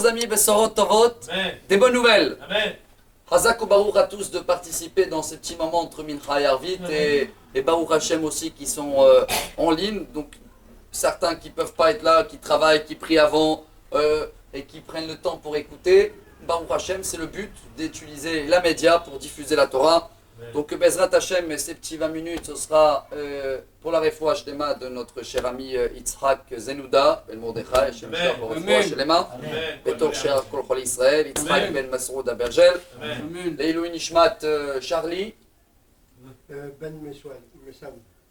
amis, Bessorot Tovot, des bonnes nouvelles. Amen. Hazak ou Baruch à tous de participer dans ces petits moments entre Mincha et Arvit et Baruch Hashem aussi qui sont en ligne. Donc certains qui ne peuvent pas être là, qui travaillent, qui prient avant et qui prennent le temps pour écouter. Baruch Hashem, c'est le but d'utiliser la média pour diffuser la Torah. Donc Bezrat Hashem, ces petits 20 minutes, ce sera pour la refoua shlema de notre cher ami Yitzhak Zenouda, Ben Mordechai, Hashem Shah pour refoua shlema, Betor Shah Kol Chol Israël, Yitzhak Ben Masroud Abergel, Leilou Nishmat Charlie,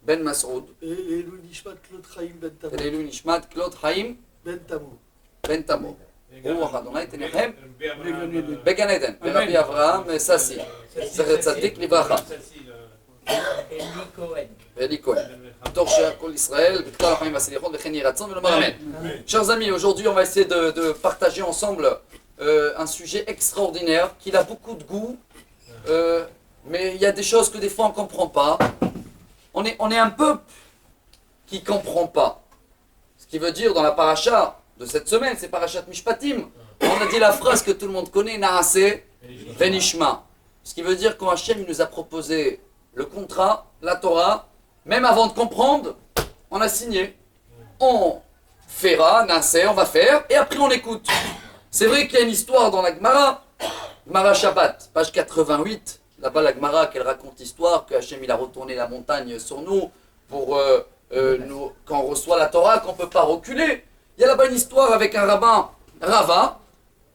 Ben Masroud, Et Leilou Nishmat Claude Chaim Ben Tamou. Leilou Nishmat Claude Chaim Ben Tamou. Ben Tamou. רוח אדוני תניחם בגן עדן, ורבי אברהם ססי, זכר צדיק לברכה. ואלי כהן. בתוך כל ישראל, בכלל החיים והסליחות, וכן יהי רצון ולומר אמן. Chers amis, aujourd'hui on va essayer de partager ensemble un sujet extraordinaire, qui a beaucoup de goût, mais il y a des choses que des fois on ne comprend pas. On est un peuple qui ne comprend pas. Ce qui veut dire dans la paracha de cette semaine, c'est Parashat Mishpatim. On a dit la phrase que tout le monde connaît, Naaseh Venishma. Ce qui veut dire quand Hachem nous a proposé le contrat, la Torah, même avant de comprendre, on a signé. On fera, Naaseh, on va faire, et après on écoute. C'est vrai qu'il y a une histoire dans la Gemara, Gemara Shabbat, page 88. Là-bas, la Gemara, qu'elle raconte l'histoire que Hachem il a retourné la montagne sur nous pour nous, quand on reçoit la Torah, qu'on ne peut pas reculer. Il y a là-bas une histoire avec un rabbin, Rava,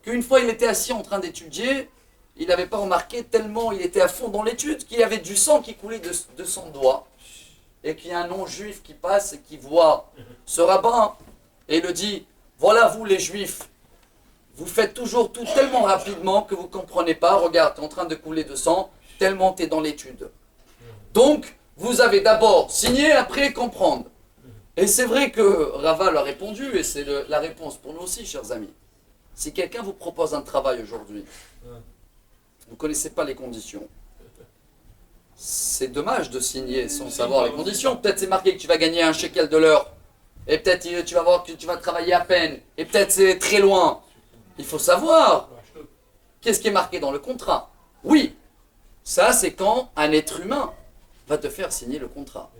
qu'une fois il était assis en train d'étudier, il n'avait pas remarqué tellement il était à fond dans l'étude qu'il y avait du sang qui coulait de son doigt. Et qu'il y a un non-juif qui passe et qui voit ce rabbin et le dit, voilà vous les juifs, vous faites toujours tout tellement rapidement que vous ne comprenez pas, regarde, tu es en train de couler de sang, tellement tu es dans l'étude. Donc, vous avez d'abord signé, après comprendre. Et c'est vrai que Rava l'a répondu, et c'est la réponse pour nous aussi, chers amis. Si quelqu'un vous propose un travail aujourd'hui, vous ne connaissez pas les conditions, c'est dommage de signer sans savoir les conditions. Peut-être c'est marqué que tu vas gagner un shekel de l'heure, et peut-être tu vas voir que tu vas travailler à peine, et peut-être c'est très loin. Il faut savoir qu'est-ce qui est marqué dans le contrat. Oui, ça c'est quand un être humain va te faire signer le contrat.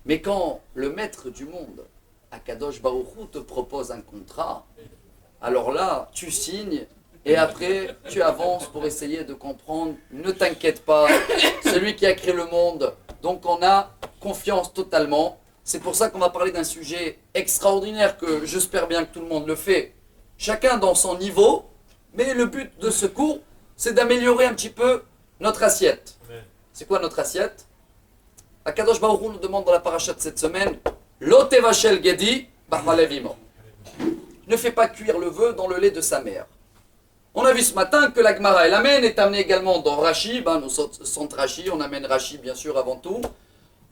Mais quand le maître du monde, Akadosh Baruch Hu, te propose un contrat, alors là, tu signes et après, tu avances pour essayer de comprendre. Ne t'inquiète pas, celui qui a créé le monde, donc on a confiance totalement. C'est pour ça qu'on va parler d'un sujet extraordinaire que j'espère bien que tout le monde le fait. Chacun dans son niveau, mais le but de ce cours, c'est d'améliorer un petit peu notre assiette. C'est quoi notre assiette ? Akadosh Baruch Hu nous demande dans la paracha de cette semaine, Lo tevashel gedi b'chalev imo. Ne fais pas cuire le vœu dans le lait de sa mère. On a vu ce matin que la Gemara El Amen est amenée également dans Rashi, nous sommes Rashi, on amène Rashi bien sûr avant tout.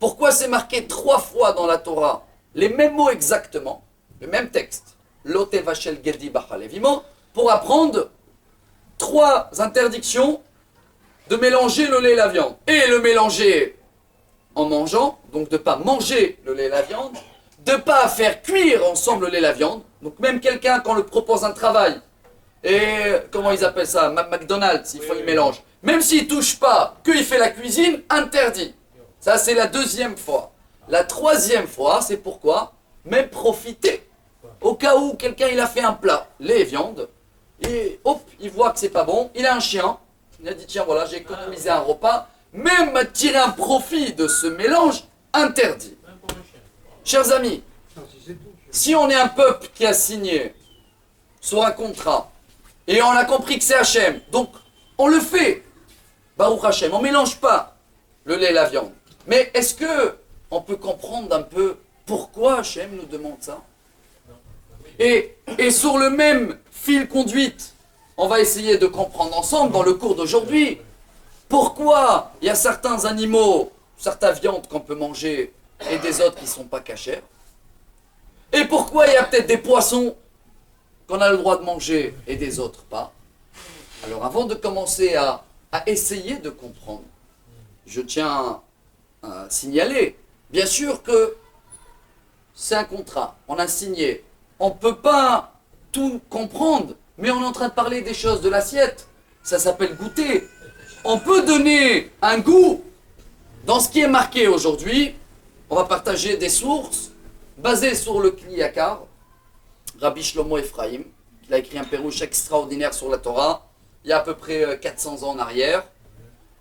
Pourquoi c'est marqué 3 fois dans la Torah, les mêmes mots exactement, le même texte, Lo tevashel gedi b'chalev imo, pour apprendre 3 interdictions de mélanger le lait et la viande. Et le mélanger en mangeant, donc de ne pas manger le lait et la viande, de ne pas faire cuire ensemble le lait et la viande. Donc même quelqu'un, quand on le propose un travail, et comment ils appellent ça, McDonald's, il faut y mélange. Même s'il ne touche pas, qu'il fait la cuisine, interdit. Ça c'est la 2e fois. La 3e fois, c'est pourquoi même profiter. Au cas où quelqu'un il a fait un plat, lait et viande, et hop, il voit que c'est pas bon, il a un chien, il a dit tiens voilà, j'ai économisé un repas, même tirer un profit de ce mélange, interdit. Chers amis, si on est un peuple qui a signé sur un contrat, et on a compris que c'est Hachem, donc on le fait, Baruch Hachem, on ne mélange pas le lait et la viande. Mais est-ce que on peut comprendre un peu pourquoi Hachem nous demande ça ? Et sur le même fil conduite, on va essayer de comprendre ensemble dans le cours d'aujourd'hui, pourquoi il y a certains animaux, certaines viandes qu'on peut manger et des autres qui ne sont pas cachères. Et pourquoi il y a peut-être des poissons qu'on a le droit de manger et des autres pas. Alors avant de commencer à essayer de comprendre, je tiens à signaler, bien sûr que c'est un contrat, on a signé. On ne peut pas tout comprendre Mais on est en train de parler des choses de l'assiette. Ça s'appelle goûter. On peut donner un goût dans ce qui est marqué aujourd'hui. On va partager des sources basées sur le Kli Yakar, Rabbi Shlomo Ephraim. Il a écrit un pérouche extraordinaire sur la Torah, il y a à peu près 400 ans en arrière.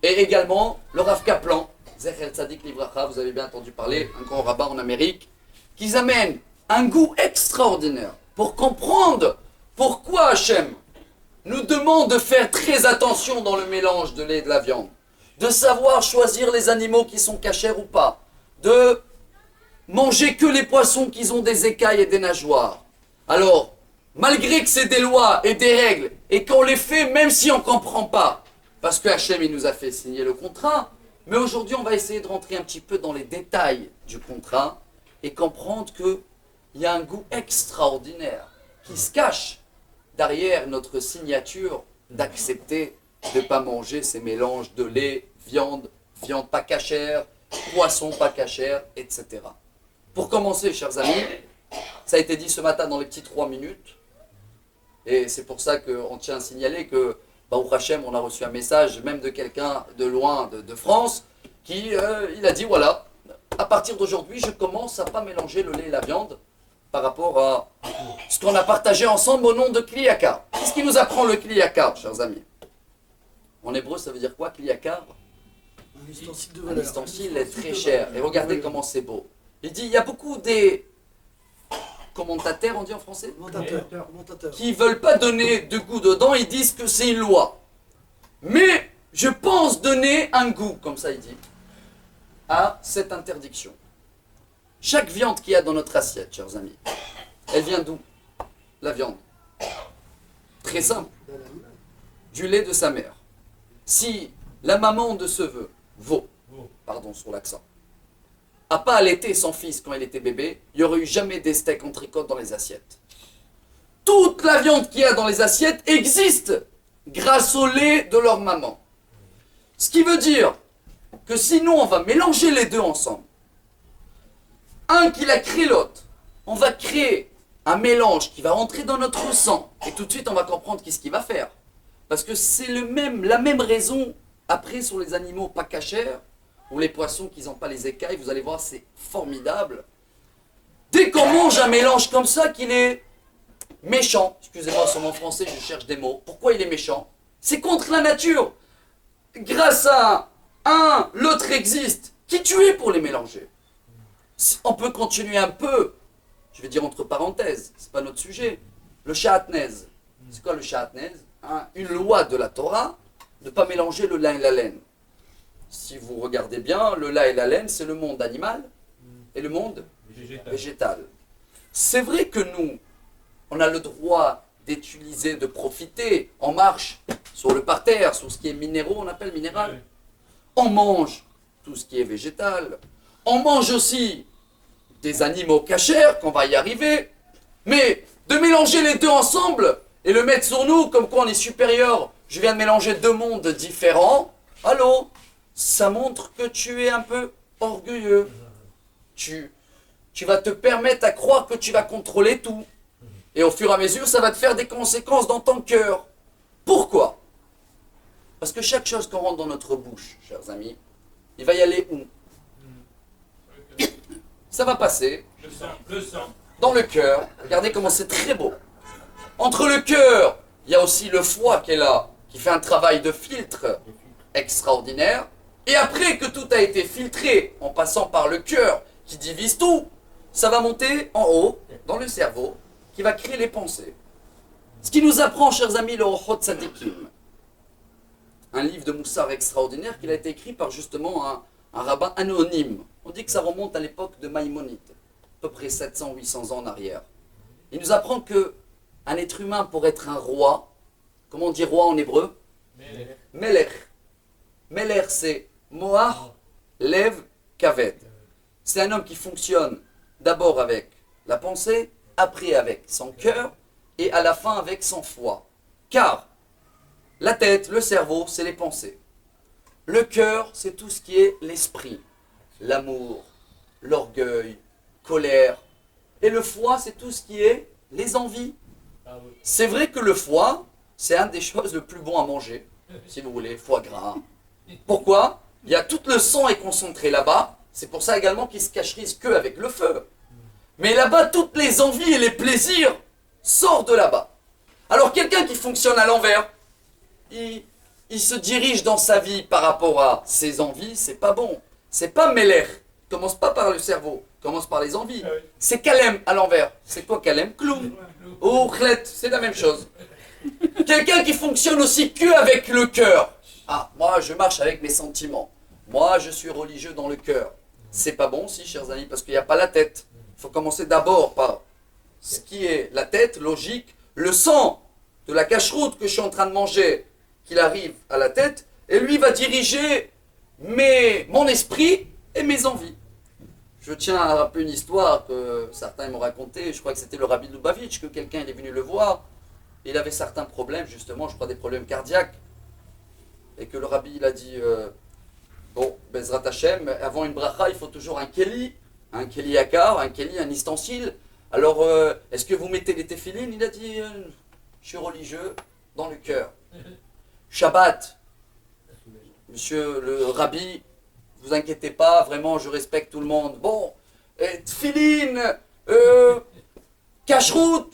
Et également le Rav Kaplan, Zecher Tzadik Livracha, vous avez bien entendu parler, un grand rabbin en Amérique, qui amène un goût extraordinaire pour comprendre pourquoi Hachem nous demande de faire très attention dans le mélange de lait et de la viande, de savoir choisir les animaux qui sont cachers ou pas, de manger que les poissons qui ont des écailles et des nageoires. Alors, malgré que c'est des lois et des règles, et qu'on les fait même si on ne comprend pas, parce que Hachem il nous a fait signer le contrat, mais aujourd'hui on va essayer de rentrer un petit peu dans les détails du contrat et comprendre qu'il y a un goût extraordinaire qui se cache derrière notre signature d'accepter de ne pas manger ces mélanges de lait, viande, viande pas cachère, poisson pas cachère, etc. Pour commencer, chers amis, ça a été dit ce matin dans les petits 3 minutes, et c'est pour ça qu'on tient à signaler que, Baruch Hashem, on a reçu un message, même de quelqu'un de loin, de France, qui il a dit, voilà, à partir d'aujourd'hui, je commence à ne pas mélanger le lait et la viande par rapport à ce qu'on a partagé ensemble au nom de Kli Yakar. Qu'est-ce qui nous apprend le Kli Yakar, chers amis? En hébreu, ça veut dire quoi, Kli Yakar? Un ustensile de Un valeur. ustensile est très cher. Et regardez comment c'est beau. Il dit, il y a beaucoup des commentateurs, on dit en français, Commentateur. qui ne veulent pas donner de goût dedans, ils disent que c'est une loi. Mais je pense donner un goût, comme ça il dit, à cette interdiction. Chaque viande qu'il y a dans notre assiette, chers amis, elle vient d'où? La viande. Très simple. Du lait de sa mère. Si la maman de ce pardon sur l'accent, n'a pas allaité son fils quand il était bébé, il n'y aurait eu jamais des steaks entrecôte dans les assiettes. Toute la viande qu'il y a dans les assiettes existe grâce au lait de leur maman. Ce qui veut dire que sinon on va mélanger les deux ensemble. Un qui l'a créé l'autre. On va créer un mélange qui va rentrer dans notre sang. Et tout de suite on va comprendre qu'est-ce qu'il va faire. Parce que c'est la même raison après sur les animaux pas cachers ou les poissons qui n'ont pas les écailles. Vous allez voir, c'est formidable. Dès qu'on mange un mélange comme ça, qu'il est méchant, excusez-moi sur mon français, je cherche des mots. Pourquoi il est méchant? C'est contre la nature. Grâce à un, l'autre existe. Qui tu es pour les mélanger? On peut continuer un peu, je vais dire entre parenthèses, c'est pas notre sujet. Le shahatnez. C'est quoi le shahatnez? Une loi de la Torah, de ne pas mélanger le lin et la laine. Si vous regardez bien, le lin et la laine, c'est le monde animal et le monde végétal. C'est vrai que nous, on a le droit d'utiliser, de profiter. On marche sur le parterre, sur ce qui est minéraux, on appelle minéral. On mange tout ce qui est végétal. On mange aussi des animaux cachers, qu'on va y arriver. Mais de mélanger les deux ensemble et le mettre sur nous comme quoi on est supérieur, je viens de mélanger deux mondes différents, allô, ça montre que tu es un peu orgueilleux. Tu vas te permettre à croire que tu vas contrôler tout. Et au fur et à mesure, ça va te faire des conséquences dans ton cœur. Pourquoi? Parce que chaque chose qu'on rentre dans notre bouche, chers amis, il va y aller où? Ça va passer dans le cœur. Regardez comment c'est très beau. Entre le cœur, il y a aussi le foie qui est là, qui fait un travail de filtre extraordinaire. Et après que tout a été filtré, en passant par le cœur, qui divise tout, ça va monter en haut, dans le cerveau, qui va créer les pensées. Ce qui nous apprend, chers amis, le Orchot Tzadikim, un livre de Moussar extraordinaire qui a été écrit par justement un rabbin anonyme. On dit que ça remonte à l'époque de Maïmonide, à peu près 700-800 ans en arrière. Il nous apprend que un être humain, pour être un roi, comment on dit roi en hébreu? Melech. Melech, c'est Moach, Lev, Kaved. C'est un homme qui fonctionne d'abord avec la pensée, après avec son cœur, et à la fin avec son foie. Car la tête, le cerveau, c'est les pensées. Le cœur, c'est tout ce qui est l'esprit, l'amour, l'orgueil, colère. Et le foie, c'est tout ce qui est les envies, C'est vrai que le foie, c'est une des choses les plus bonnes à manger, si vous voulez, foie gras. Pourquoi? Il y a tout le sang est concentré là-bas, c'est pour ça également qu'il se cacherise que avec le feu. Mais là-bas, toutes les envies et les plaisirs sortent de là-bas. Alors quelqu'un qui fonctionne à l'envers, il se dirige dans sa vie par rapport à ses envies, c'est pas bon. C'est pas Meller. Commence pas par le cerveau, commence par les envies. C'est Kalem à l'envers. C'est quoi Kalem? Kloum. Ou Khlet, c'est la même chose. Quelqu'un qui fonctionne aussi que avec le cœur. Ah, moi je marche avec mes sentiments. Moi je suis religieux dans le cœur. C'est pas bon si, chers amis, parce qu'il n'y a pas la tête. Il faut commencer d'abord par ce qui est la tête, logique, le sang de la cacheroute que je suis en train de manger, qu'il arrive à la tête, et lui va diriger mon esprit et mes envies. Je tiens à rappeler une histoire que certains m'ont racontée, je crois que c'était le Rabbi Lubavitch, que quelqu'un est venu le voir, il avait certains problèmes, justement, je crois des problèmes cardiaques, et que le Rabbi il a dit, bon, Bezrat Hashem, avant une bracha, il faut toujours un keli yakar, un keli, un ustensile. Alors, est-ce que vous mettez les téphilines? Il a dit, je suis religieux dans le cœur. Shabbat, monsieur le Rabbi, vous inquiétez pas, vraiment, je respecte tout le monde. Bon, tefilin, cacheroute.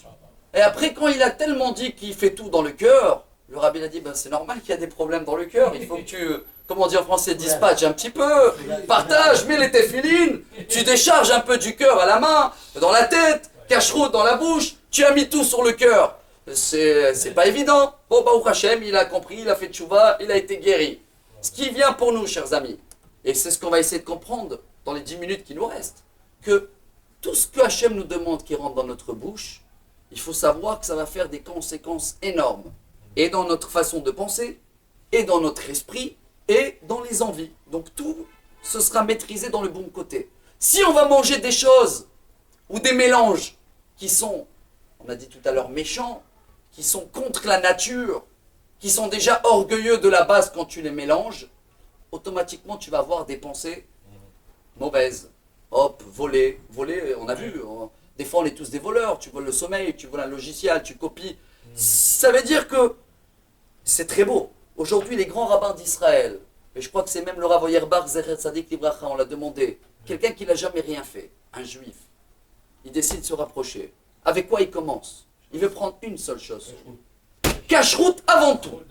Et après, quand il a tellement dit qu'il fait tout dans le cœur, le Rabbi a dit, ben, c'est normal qu'il y a des problèmes dans le cœur. Il faut que tu, comment dire en français, dispatches un petit peu, partage, mets les téphilines, tu décharges un peu du cœur à la main, dans la tête, cacheroute dans la bouche, tu as mis tout sur le cœur. C'est pas évident. Bon, Baruch Hashem, il a compris, il a fait tchouva, il a été guéri. Ce qui vient pour nous, chers amis, et c'est ce qu'on va essayer de comprendre dans les 10 minutes qui nous restent, que tout ce que Hachem nous demande qui rentre dans notre bouche, il faut savoir que ça va faire des conséquences énormes. Et dans notre façon de penser, et dans notre esprit, et dans les envies. Donc tout, ce sera maîtrisé dans le bon côté. Si on va manger des choses, ou des mélanges, qui sont, on a dit tout à l'heure, méchants, qui sont contre la nature, qui sont déjà orgueilleux de la base quand tu les mélanges, automatiquement tu vas avoir des pensées mauvaises. Hop, voler, on a vu, des fois on est tous des voleurs, tu voles le sommeil, tu voles un logiciel, tu copies. Ça veut dire que c'est très beau. Aujourd'hui les grands rabbins d'Israël, et je crois que c'est même le Rav Auerbach, Zecher Tzadik Libracha, on l'a demandé, quelqu'un qui n'a jamais rien fait, un juif, il décide de se rapprocher. Avec quoi il commence? Il veut prendre une seule chose. Cacheroute avant tout.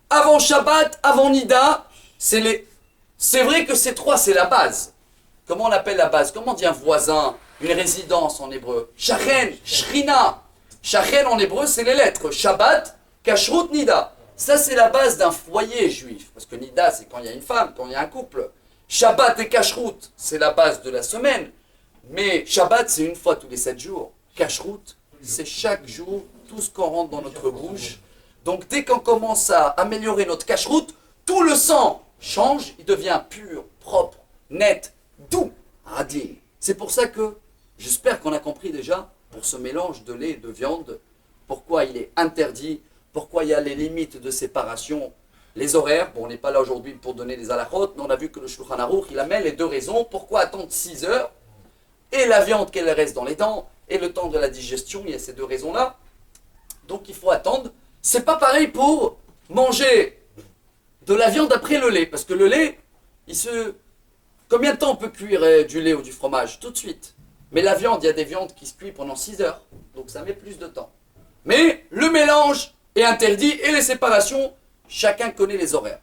Avant Shabbat, avant Nida, c'est vrai que ces trois, c'est la base. Comment on appelle la base? Comment on dit un voisin, une résidence en hébreu? Shachen, Shrina. Shachen en hébreu, c'est les lettres. Shabbat, Kashrut, Nida. Ça, c'est la base d'un foyer juif. Parce que Nida, c'est quand il y a une femme, quand il y a un couple. Shabbat et Kashrut, c'est la base de la semaine. Mais Shabbat, c'est une fois tous les 7 jours. Kashrut, c'est chaque jour, tout ce qu'on rentre dans notre bouche. Donc dès qu'on commence à améliorer notre kashrut, tout le sang change, il devient pur, propre, net, doux, radin. C'est pour ça que, j'espère qu'on a compris déjà, pour ce mélange de lait et de viande, pourquoi il est interdit, pourquoi il y a les limites de séparation, les horaires. Bon, on n'est pas là aujourd'hui pour donner les halachot, mais on a vu que le Shulchan Aruch, il amène les deux raisons. Pourquoi attendre 6 heures et la viande qu'elle reste dans les dents et le temps de la digestion, il y a ces deux raisons-là. Donc il faut attendre. C'est pas pareil pour manger de la viande après le lait, parce que le lait, combien de temps on peut cuire du lait ou du fromage? Tout de suite. Mais la viande, il y a des viandes qui se cuisent pendant 6 heures, donc ça met plus de temps. Mais le mélange est interdit et les séparations, chacun connaît les horaires.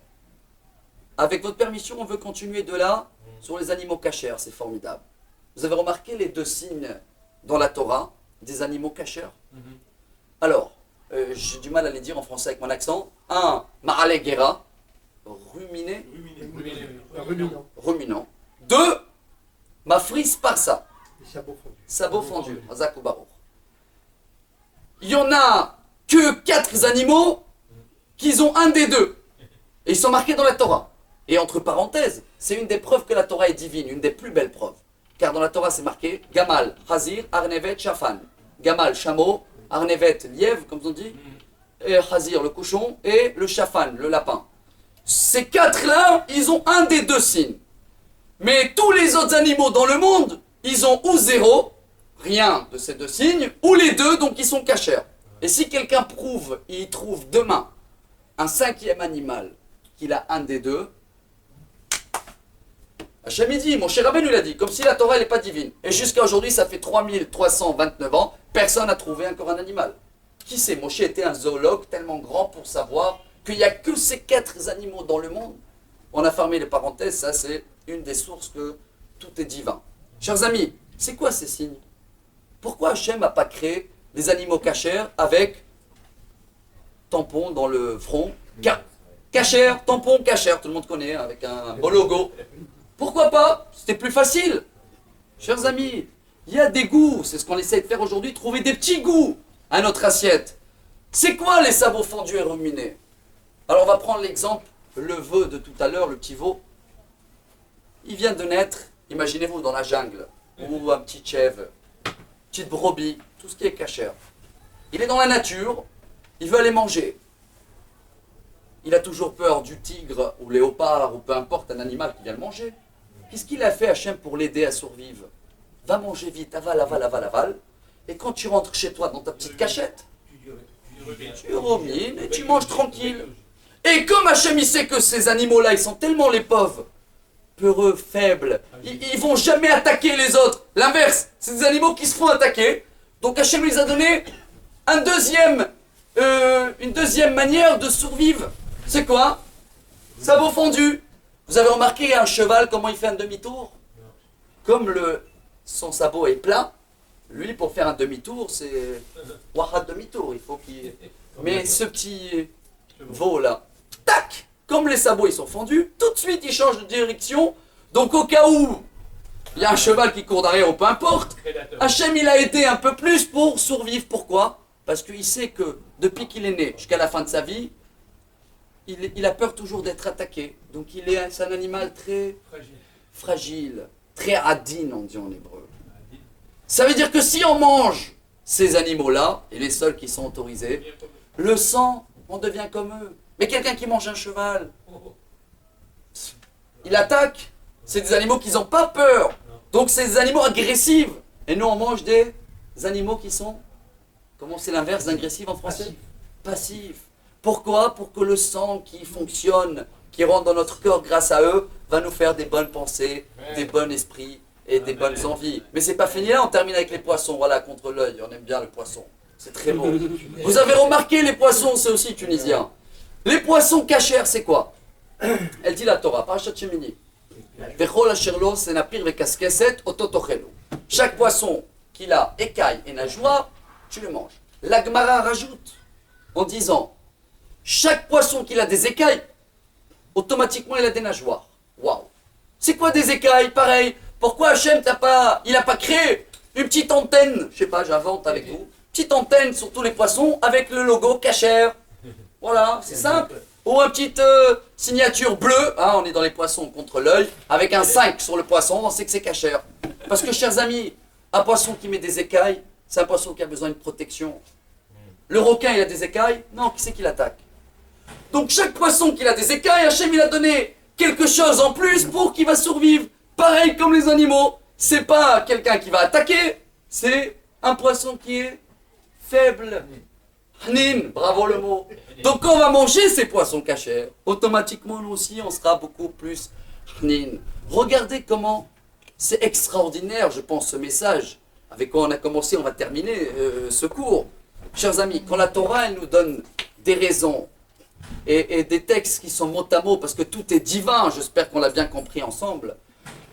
Avec votre permission, on veut continuer de là sur les animaux cachers, c'est formidable. Vous avez remarqué les 2 signes dans la Torah des animaux cachers? Alors, j'ai du mal à les dire en français avec mon accent. Un, Ma'ale Gera, ruminant. 2, Mafris Parsa, sabot fendu. Il y en a que 4 animaux qui ont un des 2. Et ils sont marqués dans la Torah. Et entre parenthèses, c'est une des preuves que la Torah est divine, une des plus belles preuves. Car dans la Torah, c'est marqué Gamal, Chazir, Arnevet, Shafan. Gamal, chameau, Arnevet, lièvre, comme on dit, et Chazir, le cochon, et le Shafan, le lapin. Ces 4-là, ils ont un des 2 signes. Mais tous les autres animaux dans le monde, ils ont ou 0, rien de ces 2 signes, ou les 2, donc ils sont cachers. Et si quelqu'un prouve, il trouve demain un cinquième animal qu'il a un des deux, Hachem il dit, mon cher Rabbeinu l'a dit, comme si la Torah n'est pas divine. Et jusqu'à aujourd'hui, ça fait 3329 ans, personne n'a trouvé encore un animal. Qui sait, Moshe était un zoologue tellement grand pour savoir qu'il n'y a que ces 4 animaux dans le monde. On a fermé les parenthèses, ça c'est une des sources que tout est divin. Chers amis, c'est quoi ces signes? Pourquoi Hachem n'a pas créé les animaux cachers avec tampon dans le front? Cacher, tampon, cacher, tout le monde connaît, avec un beau logo. Pourquoi pas? C'était plus facile. Chers amis, il y a des goûts, c'est ce qu'on essaie de faire aujourd'hui, trouver des petits goûts à notre assiette. C'est quoi les sabots fondus et ruminés? Alors on va prendre l'exemple, le veau de tout à l'heure, le petit veau. Il vient de naître, imaginez-vous, dans la jungle, ou un petit chèvre, petite brebis, tout ce qui est cachère. Il est dans la nature, il veut aller manger. Il a toujours peur du tigre, ou léopard, ou peu importe, un animal qui vient le manger. Qu'est-ce qu'il a fait Hachem pour l'aider à survivre? Va manger vite, avale, avale, avale, avale. Et quand tu rentres chez toi dans ta petite cachette, tu rumines et tu manges tranquille. Et comme Hachem il sait que ces animaux-là, ils sont tellement les pauvres, peureux, faibles, ils vont jamais attaquer les autres. L'inverse, c'est des animaux qui se font attaquer. Donc Hachem les a donné une deuxième manière de survivre. C'est quoi? Sabot fondu. Vous avez remarqué un cheval, comment il fait un demi-tour? Comme son sabot est plat, lui pour faire un demi-tour, c'est Wahad demi-tour. Il faut qu'il. Mais ce petit veau là, tac! Comme les sabots ils sont fendus, tout de suite il change de direction. Donc au cas où il y a un cheval qui court derrière ou peu importe, Hachem il a aidé un peu plus pour survivre. Pourquoi? Parce qu'il sait que depuis qu'il est né jusqu'à la fin de sa vie, il a peur toujours d'être attaqué. Donc c'est un animal très fragile, très adin on dit en hébreu. Ça veut dire que si on mange ces animaux-là, et les seuls qui sont autorisés, le sang, on devient comme eux. Mais quelqu'un qui mange un cheval, il attaque. C'est des animaux qui n'ont pas peur. Donc c'est des animaux agressifs. Et nous on mange des animaux qui sont, comment c'est l'inverse d'agressif en français? Passifs. Pourquoi? Pour que le sang qui fonctionne, qui rentre dans notre corps grâce à eux, va nous faire des bonnes pensées, des bons esprits et des bonnes envies. Mais c'est pas fini là, on termine avec les poissons. Voilà, contre l'œil, on aime bien le poisson. C'est très beau. Vous avez remarqué, les poissons, c'est aussi tunisien. Les poissons cachers, c'est quoi? Elle dit la Torah, Parashat Shemini. Chaque poisson qui a écailles et nageoires, tu le manges. La Gemara rajoute en disant, chaque poisson qui a des écailles, automatiquement il a des nageoires. Waouh! C'est quoi des écailles? Pareil. Pourquoi Hachem il n'a pas créé une petite antenne? Je sais pas, j'invente avec vous. Petite antenne sur tous les poissons avec le logo Kasher. Voilà, c'est simple. Ou une petite signature bleue, hein, on est dans les poissons contre l'œil, avec un 5 sur le poisson, on sait que c'est Kasher. Parce que, chers amis, un poisson qui met des écailles, c'est un poisson qui a besoin d'une protection. Le requin, il a des écailles? Non, qui c'est qui l'attaque? Donc, chaque poisson qui a des écailles, Hachem, il a donné quelque chose en plus pour qu'il va survivre. Pareil comme les animaux, c'est pas quelqu'un qui va attaquer, c'est un poisson qui est faible. Hnin, bravo le mot. Donc quand on va manger ces poissons cachers, automatiquement nous aussi on sera beaucoup plus hnin. Regardez comment c'est extraordinaire, je pense, ce message. Avec quoi on a commencé, on va terminer ce cours. Chers amis, quand la Torah elle nous donne des raisons et des textes qui sont mot à mot, parce que tout est divin, j'espère qu'on l'a bien compris ensemble.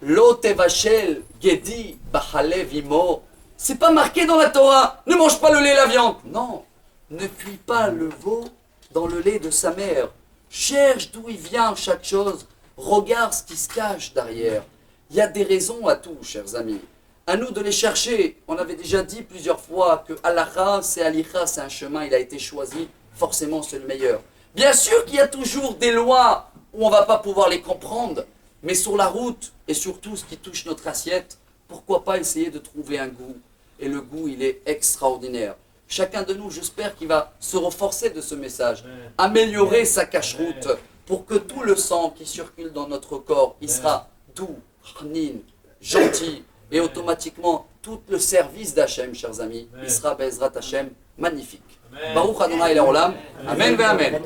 Lo tevachel gedi bachale vimo. C'est pas marqué dans la Torah. Ne mange pas le lait et la viande. Non. Ne cuis pas le veau dans le lait de sa mère. Cherche d'où il vient chaque chose. Regarde ce qui se cache derrière. Il y a des raisons à tout, chers amis. À nous de les chercher. On avait déjà dit plusieurs fois que Halakha, c'est Alicha, c'est un chemin, il a été choisi. Forcément, c'est le meilleur. Bien sûr qu'il y a toujours des lois où on ne va pas pouvoir les comprendre. Mais sur la route, et surtout ce qui touche notre assiette, pourquoi pas essayer de trouver un goût? Et le goût, il est extraordinaire. Chacun de nous, j'espère qu'il va se renforcer de ce message, améliorer sa cache-route pour que tout le sang qui circule dans notre corps, il sera doux, hnin, gentil, et automatiquement, tout le service d'Hachem, chers amis, il sera Bezrat Hachem magnifique. Baruch Adonai Leolam. Amen ve Amen.